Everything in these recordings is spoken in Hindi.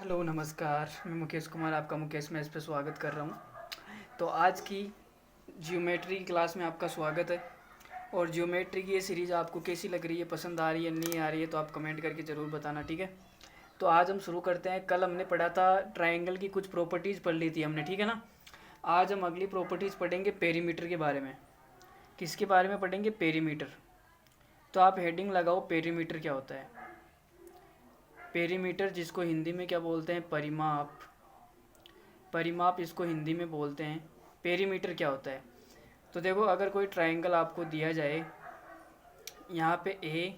हेलो नमस्कार, मैं मुकेश कुमार आपका मुकेश मैथ्स पे स्वागत कर रहा हूँ। तो आज की ज्योमेट्री की क्लास में आपका स्वागत है। और ज्योमेट्री की ये सीरीज़ आपको कैसी लग रही है, पसंद आ रही है नहीं आ रही है, तो आप कमेंट करके ज़रूर बताना, ठीक है। तो आज हम शुरू करते हैं। कल हमने पढ़ा था ट्राइंगल की कुछ प्रॉपर्टीज़ पढ़ ली थी हमने, ठीक है ना। आज हम अगली प्रॉपर्टीज़ पढ़ेंगे पेरीमीटर के बारे में। किसके बारे में पढ़ेंगे? पेरीमीटर। तो आप हेडिंग लगाओ, पेरीमीटर क्या होता है। पेरीमीटर, जिसको हिंदी में क्या बोलते हैं? परिमाप। परिमाप इसको हिंदी में बोलते हैं। पेरीमीटर क्या होता है? तो देखो, अगर कोई ट्रायंगल आपको दिया जाए, यहाँ पे ए,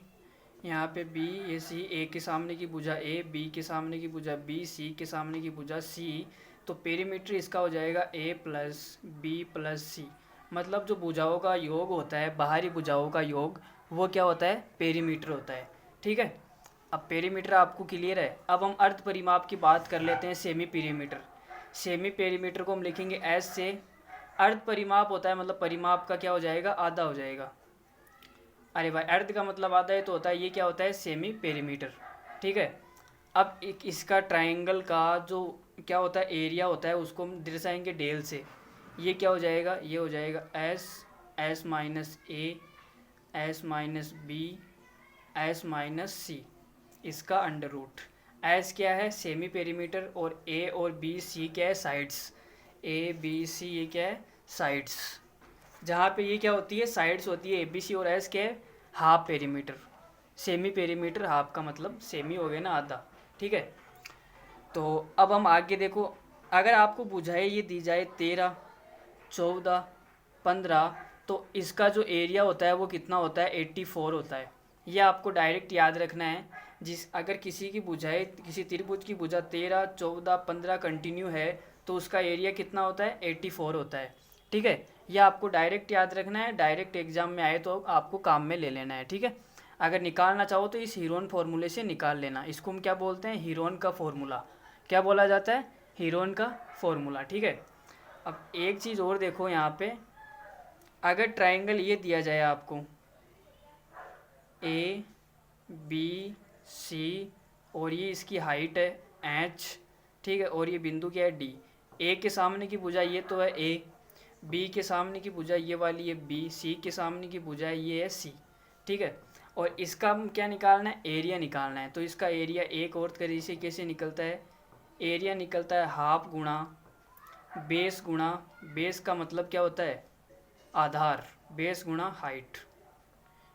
यहाँ पे बी, ये सी, ए के सामने की भुजा ए, बी के सामने की भुजा बी, सी के सामने की भुजा सी, तो पेरीमीटर इसका हो जाएगा ए प्लस बी प्लस सी। मतलब जो भुजाओं का योग होता है, बाहरी भुजाओं का योग, वो क्या होता है? पेरीमीटर होता है, ठीक है। अब पेरीमीटर आपको क्लियर है। अब हम अर्ध परिमाप की बात कर लेते हैं, सेमी पेरीमीटर। सेमी पेरीमीटर को हम लिखेंगे एस से। अर्ध परिमाप होता है, मतलब परिमाप का क्या हो जाएगा? आधा हो जाएगा। अरे भाई, अर्ध का मतलब आधा है तो होता है, ये क्या होता है? सेमी पेरीमीटर, ठीक है। अब एक इसका ट्रायंगल का जो क्या होता है, एरिया होता है, उसको हम दर्शाएंगे डेल से। ये क्या हो जाएगा? ये हो जाएगा s, s minus a, s minus b, s minus c, इसका अंडर रूट। एस क्या है? Semi perimeter. और ए और बी सी क्या है? साइड्स। ए बी सी ये क्या है? साइड्स। जहाँ पे ये क्या होती है? साइड्स होती है। ए बी सी और एस क्या है? Half perimeter. Semi perimeter, half का मतलब सेमी हो गया ना, आधा, ठीक है। तो अब हम आगे देखो, अगर आपको बुझाए ये दी जाए 13, 14, 15, तो इसका जो एरिया होता है वो कितना होता है? 84 होता है। ये आपको डायरेक्ट याद रखना है। अगर किसी की भुजाएं, किसी त्रिभुज की भुजा 13, 14, 15 कंटिन्यू है, तो उसका एरिया कितना होता है? 84 होता है, ठीक है। ये आपको डायरेक्ट याद रखना है। डायरेक्ट एग्जाम में आए तो आपको काम में ले लेना है, ठीक है। अगर निकालना चाहो तो इस हीरोन फार्मूले से निकाल लेना। इसको हम क्या बोलते हैं? हीरोन का फॉर्मूला। क्या बोला जाता है? हीरोन का फॉर्मूला, ठीक है। अब एक चीज़ और देखो, यहाँ पे अगर ट्रायंगल ये दिया जाए आपको, ए बी सी, और ये इसकी हाइट है एच, ठीक है, और ये बिंदु क्या है? डी। ए के सामने की भुजा ये तो है ए, बी के सामने की भुजा ये वाली है बी, सी के सामने की भुजा ये है सी, ठीक है। और इसका क्या निकालना है? एरिया निकालना है। तो इसका एरिया एक और तरीके से कैसे निकलता है? एरिया निकलता है हाफ गुणा बेस गुणा, बेस का मतलब क्या होता है? आधार। बेस गुणा हाइट,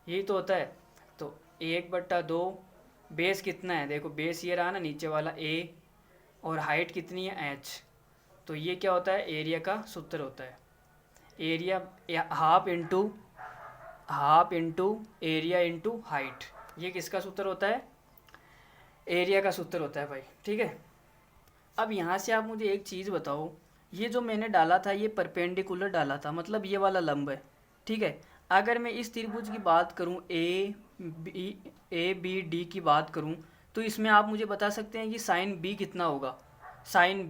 यही तो होता है। तो 1/2, बेस कितना है? देखो, बेस ये रहा ना, नीचे वाला ए, और हाइट कितनी है? एच। तो ये क्या होता है? एरिया का सूत्र होता है। Area half into area into height. ये किसका सूत्र होता है? एरिया का सूत्र होता है भाई, ठीक है। अब यहाँ से आप मुझे एक चीज़ बताओ, ये जो मैंने डाला था ये परपेंडिकुलर डाला था, मतलब ये वाला लंब है, ठीक है। अगर मैं इस त्रिभुज की बात करूँ, ए बी डी की बात करूँ, तो इसमें आप मुझे बता सकते हैं कि साइन बी कितना होगा? साइन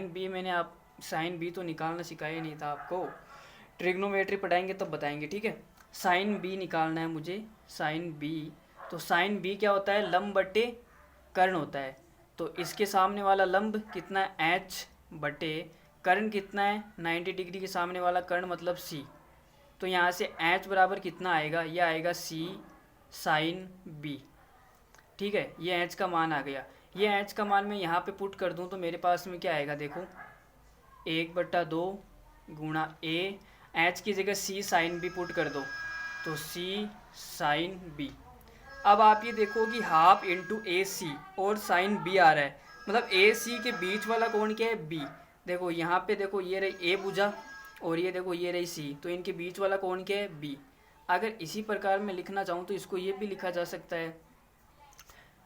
बी मैंने आप साइन बी तो निकालना सिखाया ही नहीं था आपको। ट्रिग्नोमेट्री पढ़ाएंगे तब बताएंगे, ठीक है। साइन बी निकालना है मुझे, साइन बी। तो साइन बी क्या होता है? लंब बटे कर्ण होता है। तो इसके सामने वाला लंब कितना है? एच बटे कर्ण कितना है? 90 डिग्री के सामने वाला कर्ण मतलब सी। तो यहाँ से एच बराबर कितना आएगा? यह आएगा सी साइन बी, ठीक है। ये एच का मान आ गया। ये एच का मान मैं यहाँ पे पुट कर दूँ तो मेरे पास में क्या आएगा? देखो, 1/2 गुणा ए, एच की जगह सी साइन बी पुट कर दो, तो सी साइन बी। अब आप ये देखो कि हाफ इंटू ए सी और साइन बी आ रहा है, मतलब ए सी के बीच वाला कोण क्या है? बी। देखो यहाँ पे, देखो ये रही ए भुजा, और ये देखो ये रही सी, तो इनके बीच वाला कोण क्या है? बी। अगर इसी प्रकार में लिखना चाहूँ तो इसको ये भी लिखा जा सकता है।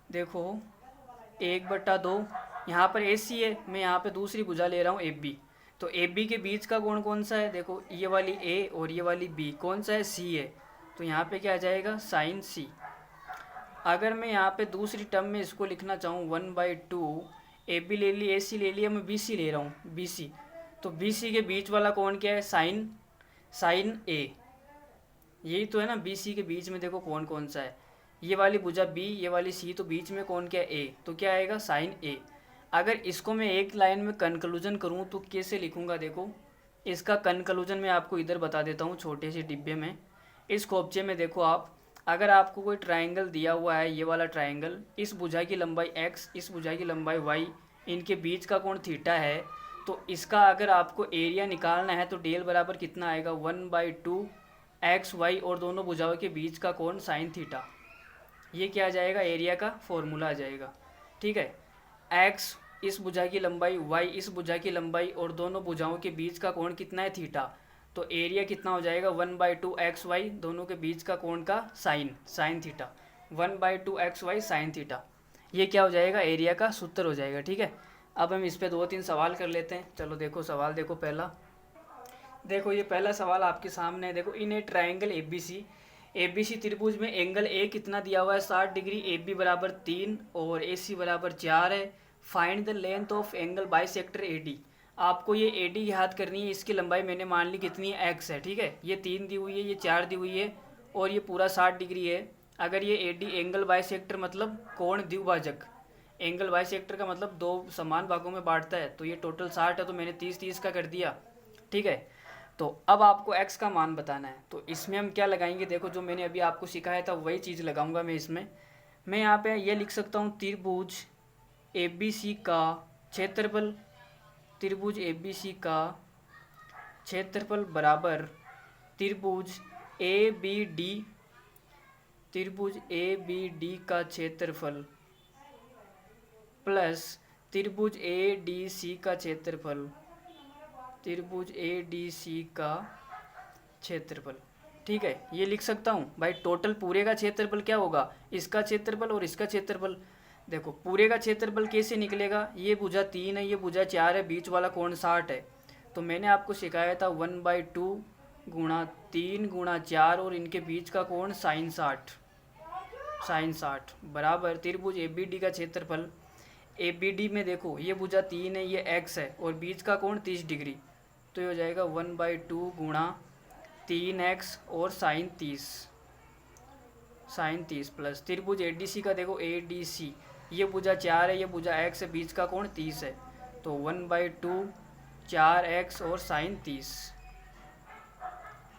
देखो, 1/2, यहाँ पर ए सी है, मैं यहाँ पे दूसरी भुजा ले रहा हूँ ए बी। तो ए बी के बीच का कोण कौन सा है? देखो, ये वाली ए और ये वाली बी, कौन सा है? सी है। तो यहाँ पे क्या आ जाएगा? साइन सी। अगर मैं यहाँ पे दूसरी टर्म में इसको लिखना चाहूँ 1/2, ए बी ले ली, ए सी ले लिया, मैं बी सी ले रहा हूँ, बी सी। तो बी सी के बीच वाला कोण क्या है? साइन ए। यही तो है ना, बी सी के बीच में देखो कोण कौन सा है? ये वाली भुजा बी, ये वाली सी, तो बीच में कोण क्या है? ए। तो क्या आएगा? साइन ए। अगर इसको मैं एक लाइन में कंक्लूजन करूँ तो कैसे लिखूँगा, देखो इसका कंक्लूजन मैं आपको इधर बता देता हूँ छोटे से डिब्बे में। इस खोपचे में देखो आप, अगर आपको कोई ट्रायंगल दिया हुआ है, ये वाला ट्रायंगल, इस भुजाई की लंबाई x, इस भुजाई की लंबाई y, इनके बीच का कोण थीटा है, तो इसका अगर आपको एरिया निकालना है तो डेल बराबर कितना आएगा, 1/2 XY और दोनों भुजाओं के बीच का कोण साइन थीटा। ये क्या आ जाएगा, एरिया का फॉर्मूला आ जाएगा। ठीक है, x इस भुजा की लंबाई, y इस भुजा की लंबाई और दोनों भुजाओं के बीच का कोण कितना है, थीटा। तो एरिया कितना हो जाएगा, 1/2 XY, दोनों के बीच का कोण का sine theta, 1/2 XY sine theta. ये क्या हो जाएगा, एरिया का सूत्र हो जाएगा। ठीक है, अब हम इस पे 2-3 सवाल कर लेते हैं। चलो देखो सवाल, देखो पहला, देखो ये पहला सवाल आपके सामने है। देखो इन ए ट्राइंगल ABC त्रिभुज में एंगल ए कितना दिया हुआ है, 60 डिग्री, AB बराबर 3 और AC बराबर 4 है। Find the length of angle bisector AD। आपको ये AD याद करनी है, इसकी लंबाई मैंने मान ली कितनी है, x है। ठीक है, ये 3 दी हुई है, ये 4 दी हुई है और ये पूरा 60 डिग्री है। अगर ये AD एंगल बाइसेक्टर मतलब कोण द्विभाजक, एंगल बाइसेक्टर का मतलब दो समान भागों में बांटता है, तो ये टोटल 60 है, तो मैंने 30-30 का कर दिया। ठीक है, तो अब आपको x का मान बताना है, तो इसमें हम क्या लगाएंगे, देखो जो मैंने अभी आपको सिखाया था वही चीज़ लगाऊंगा मैं इसमें। मैं यहाँ पे ये लिख सकता हूँ, त्रिभुज ABC का क्षेत्रफल, त्रिभुज ABC का क्षेत्रफल बराबर त्रिभुज ABD, त्रिभुज ABD का क्षेत्रफल प्लस त्रिभुज ADC का क्षेत्रफल, त्रिभुज ADC का क्षेत्रफल। ठीक है, ये लिख सकता हूँ भाई। टोटल पूरे का क्षेत्रफल क्या होगा, इसका क्षेत्रफल और इसका क्षेत्रफल। देखो पूरे का क्षेत्रफल कैसे निकलेगा, ये भुजा 3 है, ये भुजा 4 है, बीच वाला कोण 60 है। तो मैंने आपको सिखाया था 1/2 गुणा 3 गुणा 4 और इनके बीच का कोण साइन 60 बराबर त्रिभुज ABD का क्षेत्रफल। ABD में देखो ये भुजा 3 है, ये x है और बीच का कोण 30 डिग्री, तो ये हो जाएगा 1/2 गुणा 3x और साइन 30 प्लस त्रिभुज ADC का, देखो ADC ये भुजा 4 है, ये भुजा x है, बीच का कोण 30 है, तो 1/2 4x और साइन 30।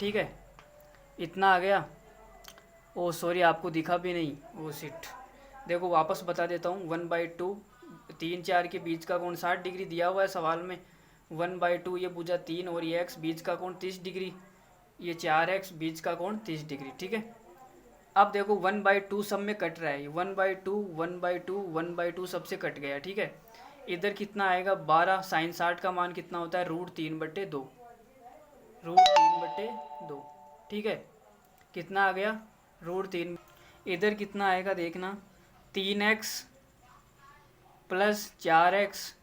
ठीक है, इतना आ गया। ओ सॉरी, आपको दिखा भी नहीं, ओ शिट। देखो वापस बता देता हूँ, 1/2 3-4 के बीच का कोण 60 डिग्री दिया हुआ है सवाल में, 1/2 ये भुजा 3 और ये x बीच का कोण 30 डिग्री, ये 4x बीच का कोण 30 डिग्री। ठीक है, अब देखो 1/2 सब में कट रहा है, 1/2 सबसे कट गया। ठीक है, इधर कितना आएगा, 12, साइन 60 का मान कितना होता है, √3/2, √3/2। ठीक है, कितना आ गया, √3। इधर कितना आएगा देखना, 3x प्लस 4x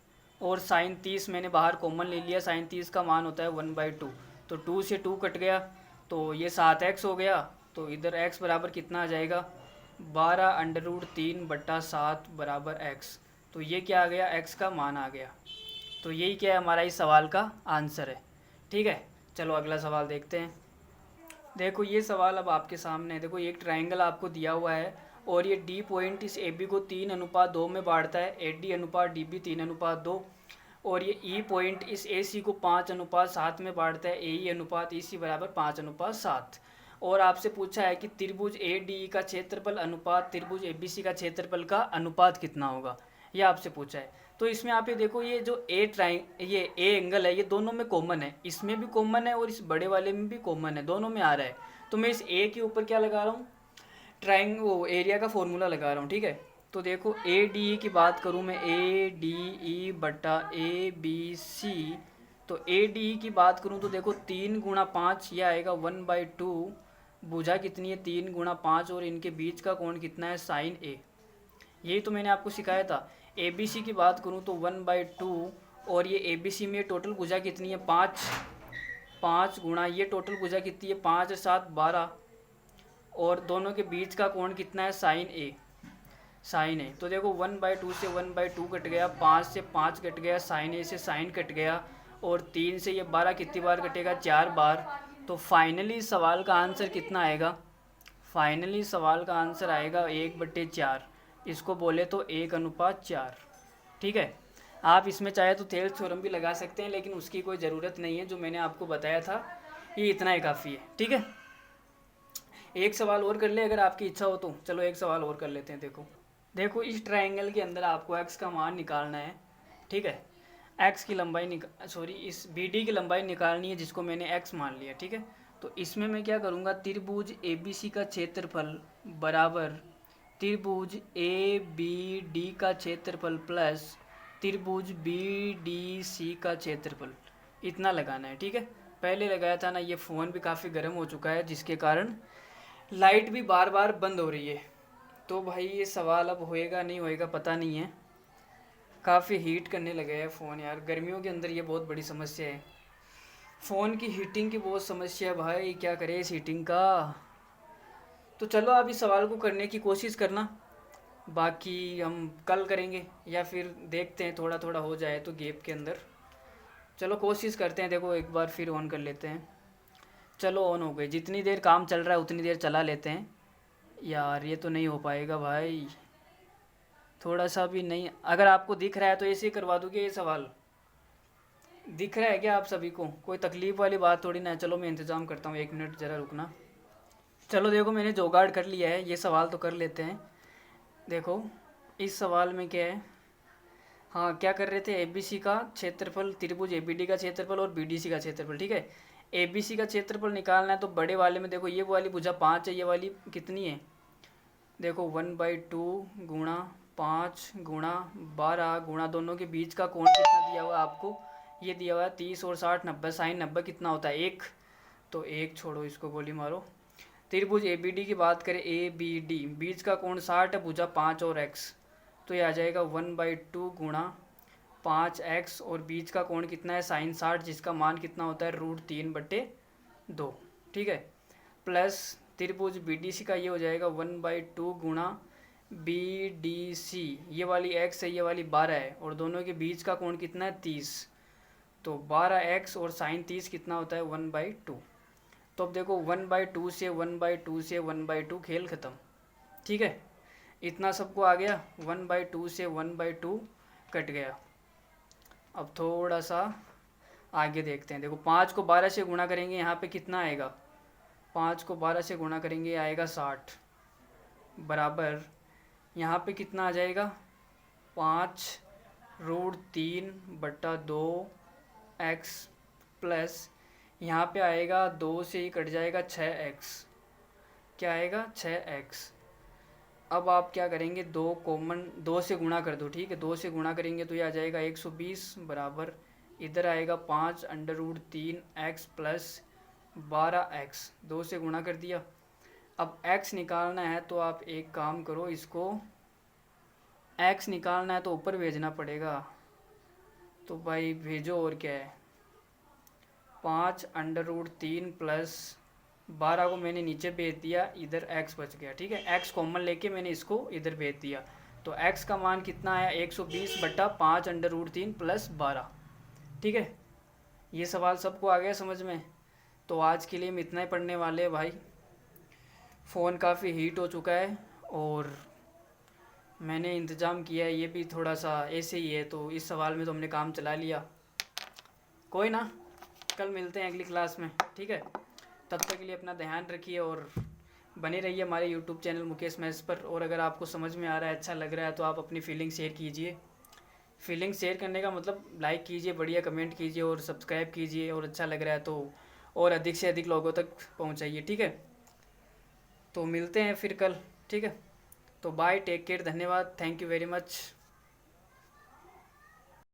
और साइन 30 मैंने बाहर कॉमन ले लिया, साइन 30 का मान होता है 1/2, तो 2 से 2 कट गया, तो ये 7x हो गया। तो इधर x बराबर कितना आ जाएगा, 12√3/7 बराबर x। तो ये क्या आ गया, x का मान आ गया। तो यही क्या है, हमारा इस सवाल का आंसर है। ठीक है, चलो अगला सवाल देखते हैं। देखो ये सवाल अब आपके सामने है। देखो एक ट्रायंगल आपको दिया हुआ है और ये D पॉइंट इस AB को 3:2 में बांटता है, AD/DB 3:2, और ये E पॉइंट इस AC को 5:7 में बांटता है, AE/EC बराबर 5:7। और आपसे पूछा है कि त्रिभुज ADE का क्षेत्रफल अनुपात त्रिभुज ABC का क्षेत्रफल का अनुपात कितना होगा, ये आपसे पूछा है। तो इसमें आप ये देखो, ये जो ये A एंगल है, ये दोनों में कॉमन है, इसमें भी कॉमन है और इस बड़े वाले में भी कॉमन है, दोनों में आ रहा है। तो मैं इस A के ऊपर क्या लगा रहा हूँ, एरिया का फॉर्मूला लगा रहा हूँ। ठीक है, तो देखो ADE की बात करूँ मैं, ADE/ABC, तो ADE की बात करूँ तो देखो 3 गुणा 5 यह आएगा 1/2, भुजा कितनी है 3 गुणा 5 और इनके बीच का कोण कितना है, साइन A। यही तो मैंने आपको सिखाया था। ABC की बात करूँ तो 1/2 और ये ABC में टोटल भुजा कितनी है, 5 गुणा ये टोटल भुजा कितनी है, 5 और 7 12, और दोनों के बीच का कोण कितना है, साइन A। तो देखो 1/2 से 1/2 कट गया, 5 से 5 कट गया, साइन A से साइन कट गया, और 3 से ये 12 कितनी बार कटेगा, 4 बार। तो फाइनली सवाल का आंसर कितना आएगा, फाइनली सवाल का आंसर आएगा 1/4, इसको बोले तो 1:4। ठीक है, आप इसमें चाहे तो थेल्स थ्योरम भी लगा सकते हैं, लेकिन उसकी कोई ज़रूरत नहीं है। जो मैंने आपको बताया था ये इतना ही काफ़ी है, ठीक है। एक सवाल और कर ले अगर आपकी इच्छा हो तो। चलो एक सवाल और कर लेते हैं। देखो देखो इस ट्रायंगल के अंदर आपको एक्स का मान निकालना है, ठीक है। एक्स की लंबाई सॉरी इस बी डी की लंबाई निकालनी है, जिसको मैंने एक्स मान लिया, ठीक है। तो इसमें मैं क्या करूँगा, त्रिभुज ए बी सी का क्षेत्रफल बराबर त्रिभुज ए बी डी का क्षेत्रफल प्लस त्रिभुज बी डी सी का क्षेत्रफल, इतना लगाना है, ठीक है। पहले लगाया था ना, ये फ़ोन भी काफ़ी गर्म हो चुका है, जिसके कारण लाइट भी बार बार बंद हो रही है। तो भाई ये सवाल अब होएगा नहीं होएगा पता नहीं है, काफ़ी हीट करने लगे है फ़ोन यार। गर्मियों के अंदर ये बहुत बड़ी समस्या है, फ़ोन की हीटिंग की बहुत समस्या है भाई, क्या करें इस हीटिंग का। तो चलो आप इस सवाल को करने की कोशिश करना, बाकी हम कल करेंगे या फिर देखते हैं थोड़ा थोड़ा हो जाए तो गैप के अंदर। चलो कोशिश करते हैं। देखो एक बार फिर ऑन कर लेते हैं। चलो ऑन हो गई, जितनी देर काम चल रहा है उतनी देर चला लेते हैं। यार ये तो नहीं हो पाएगा भाई, थोड़ा सा भी नहीं। अगर आपको दिख रहा है तो ऐसे ही करवा दोगे, ये सवाल दिख रहा है क्या आप सभी को? कोई तकलीफ़ वाली बात थोड़ी ना है। चलो मैं इंतज़ाम करता हूँ, 1 मिनट ज़रा रुकना। चलो देखो मैंने जुगाड़ कर लिया है, ये सवाल तो कर लेते हैं। देखो इस सवाल में क्या है, हाँ क्या कर रहे थे, ए बी सी का क्षेत्रफल, त्रिभुज ए बी डी का क्षेत्रफल और बी डी सी का क्षेत्रफल, ठीक है। ए बी सी का क्षेत्रफल निकालना है तो बड़े वाले में देखो, ये वाली भुजा 5 है, ये वाली कितनी है, देखो 1/2 गुणा 5 गुणा 12 गुणा दोनों के बीच का कोण कितना दिया हुआ है आपको, ये दिया हुआ है 30 और 60 90, साइन 90 कितना होता है 1, तो 1 छोड़ो, इसको गोली मारो। त्रिभुज ए बी डी की बात करें, ए बी डी, बीच का कोण 60 है, भुजा 5 और x, तो ये आ जाएगा 1/2 गुणा 5x, और बीच का कोण कितना है साइन 60, जिसका मान कितना होता है √3/2, ठीक है। प्लस त्रिभुज बी डी सी का ये हो जाएगा 1/2 गुणा बी डी सी, ये वाली x है ये वाली 12 है, और दोनों के बीच का कोण कितना है 30, तो 12x और साइन 30 कितना होता है 1/2। तो अब देखो 1/2 से 1/2 से 1/2 खेल ख़त्म, ठीक है। इतना सबको आ गया, 1/2 से 1/2 कट गया। अब थोड़ा सा आगे देखते हैं। देखो 5 को 12 से गुणा करेंगे, यहाँ पे कितना आएगा, 5 को 12 से गुणा करेंगे आएगा 60, बराबर यहाँ पे कितना आ जाएगा 5√3/2 x, प्लस यहाँ पे आएगा 2 से ही कट जाएगा 6x, क्या आएगा 6x। अब आप क्या करेंगे, 2 कॉमन, 2 से गुणा कर दो, ठीक है। 2 से गुणा करेंगे तो ये आ जाएगा 120, बराबर इधर आएगा 5√3x प्लस 12x, 2 से गुणा कर दिया। अब x निकालना है तो आप एक काम करो, इसको x निकालना है तो ऊपर भेजना पड़ेगा, तो भाई भेजो, और क्या है 5√3 प्लस 12 को मैंने नीचे भेज दिया, इधर x बच गया, ठीक है। x कॉमन लेके मैंने इसको इधर भेज दिया, तो x का मान कितना आया 120/5√3 प्लस 12, ठीक है। ये सवाल सबको आ गया समझ में। तो आज के लिए हम इतना ही पढ़ने वाले हैं भाई, फ़ोन काफ़ी हीट हो चुका है और मैंने इंतज़ाम किया है, ये भी थोड़ा सा ऐसे ही है, तो इस सवाल में तो हमने काम चला लिया। कोई ना, कल मिलते हैं अगली क्लास में, ठीक है। तब तक के लिए अपना ध्यान रखिए और बने रहिए हमारे यूट्यूब चैनल मुकेश मैथ्स पर। और अगर आपको समझ में आ रहा है, अच्छा लग रहा है, तो आप अपनी फीलिंग शेयर कीजिए। फीलिंग शेयर करने का मतलब लाइक कीजिए, बढ़िया कमेंट कीजिए और सब्सक्राइब कीजिए, और अच्छा लग रहा है तो और अधिक से अधिक लोगों तक पहुंचाइए, ठीक है। तो मिलते हैं फिर कल, ठीक है। तो बाय, टेक केयर, धन्यवाद, थैंक यू वेरी मच।